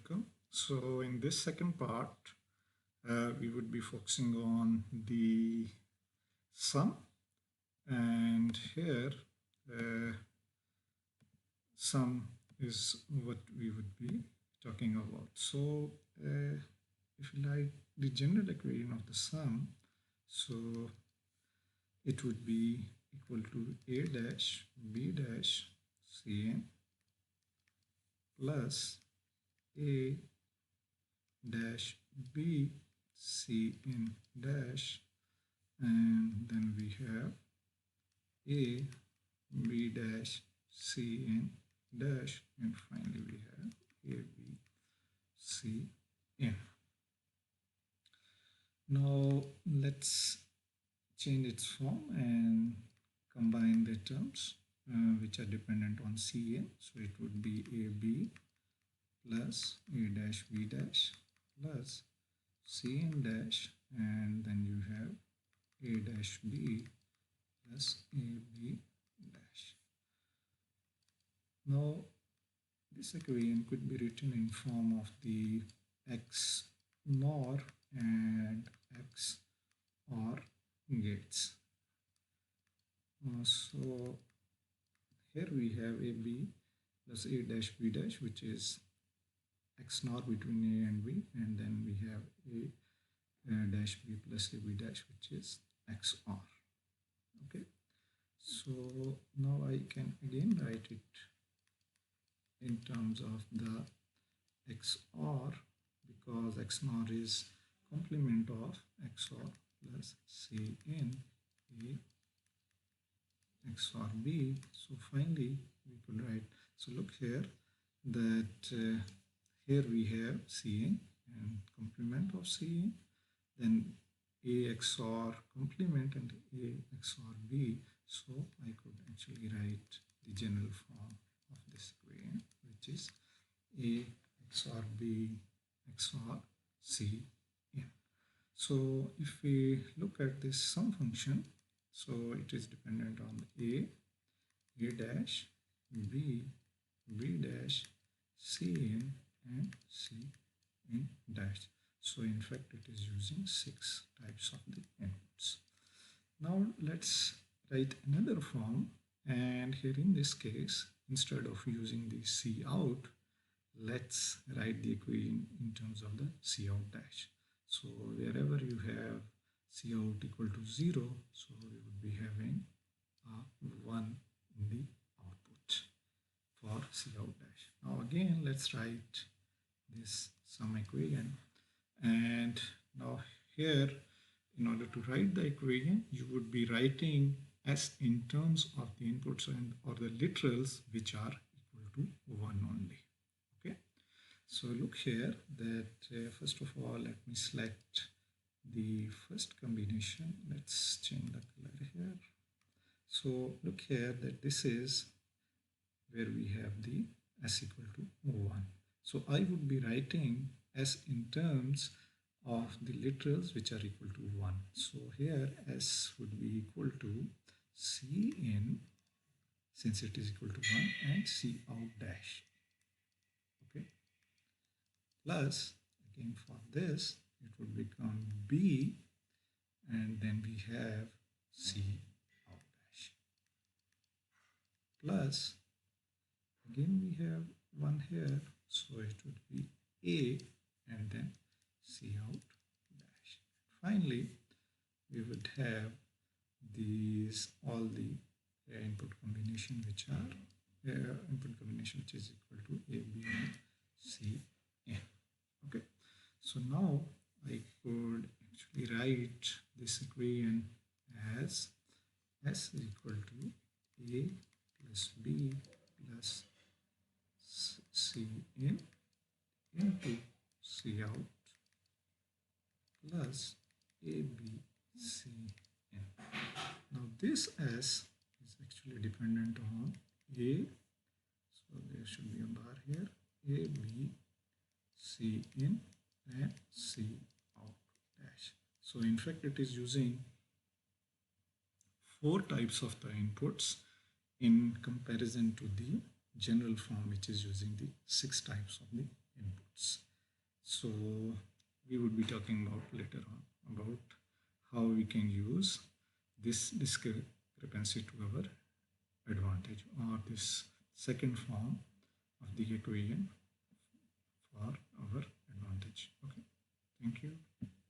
welcome. So in this second part, we would be focusing on the sum, and here sum is what we would be talking about. So if you like the general equation of the sum, so it would be equal to a dash b dash cn plus a dash b cn dash, and then we have a b dash cn dash, and finally we have a b cn. Now let's change its form and combine the terms which are dependent on cn. So it would be ab plus a dash b dash plus cn dash, and then you have a dash b plus ab dash. Now this equation could be written in form of the x nor and x or gates. So here we have ab plus a dash b dash, which is x nor between a and b, and then we have a dash b plus ab dash, which is xor. Okay, so now I can again write it in terms of the xor, because x nor is complement of xor plus cn a xor b. So finally we could write, so look here that here we have cn and complement of cn, then a xor complement and a xor b. So I could actually write the general form of this equation, which is a xor b xor cn. So if we look at this sum function, so it is dependent on a dash b dash cn and cn dash. So in fact it is using 6 types of the inputs. Now let's write another form, and here in this case, instead of using the c out, let's write the equation in terms of the c out dash. So wherever you have c out equal to 0, so we would be having a 1 in the output for c out dash. Now again let's write this sum equation, and now here in order to write the equation, you would be writing as in terms of the inputs and or the literals which are equal to 1 only. Okay, so look here that first of all let me select the first combination. Let's change the color here. So look here that this is where we have the s equal to 1. So I would be writing s in terms of the literals which are equal to 1. So here s would be equal to cn, since it is equal to 1, and c out dash. Okay, plus again for this it would become b, and then we have c out dash, plus again we have 1 here, so it would be a and then c out dash. Finally we would have these all the input combination which are input combination which is equal to a b and c n. Okay, so now I could actually write this equation as s is equal to a plus b plus cn into c out plus abcn. Now this s is actually dependent on a, so there should be a bar here, a b c in and c out dash. So in fact it is using 4 types of the inputs in comparison to the general form which is using the 6 types of the inputs. doubts. So we would be talking about later on about how we can use this discrepancy to our advantage, or this second form of the equation for our advantage. Okay, thank you.